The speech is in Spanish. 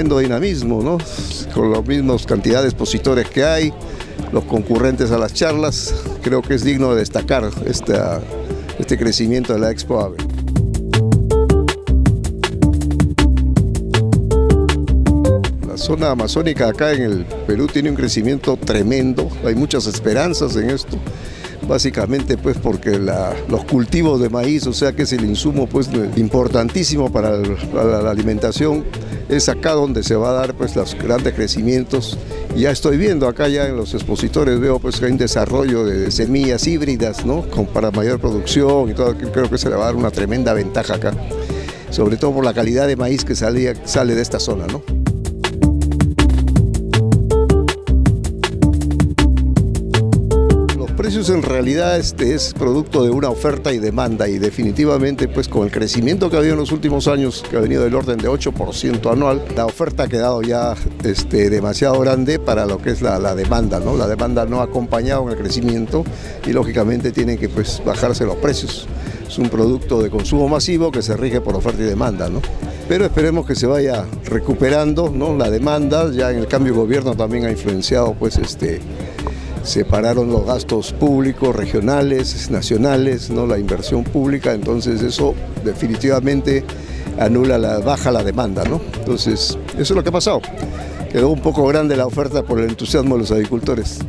tremendo dinamismo, ¿no? Con las mismas cantidades de expositores que hay, los concurrentes a las charlas, creo que es digno de destacar este crecimiento de la Expo AVE. La zona amazónica acá en el Perú tiene un crecimiento tremendo, hay muchas esperanzas en esto, básicamente pues porque los cultivos de maíz, o sea que es el insumo pues importantísimo para la alimentación, es acá donde se va a dar pues los grandes crecimientos. Ya estoy viendo acá ya en los expositores, veo pues que hay un desarrollo de semillas híbridas, ¿no? Para mayor producción y todo, creo que se le va a dar una tremenda ventaja acá, sobre todo por la calidad de maíz que sale de esta zona, ¿no? Precios en realidad es producto de una oferta y demanda, y definitivamente pues con el crecimiento que ha habido en los últimos años, que ha venido del orden de 8% anual, la oferta ha quedado ya demasiado grande para lo que es la demanda, ¿no? La demanda no ha acompañado en el crecimiento y lógicamente tienen que pues bajarse los precios. Es un producto de consumo masivo que se rige por oferta y demanda, ¿no? Pero esperemos que se vaya recuperando, ¿no? La demanda. Ya en el cambio de gobierno también ha influenciado pues separaron los gastos públicos, regionales, nacionales, ¿no? La inversión pública, entonces eso definitivamente baja la demanda, ¿no? Entonces, eso es lo que ha pasado. Quedó un poco grande la oferta por el entusiasmo de los agricultores.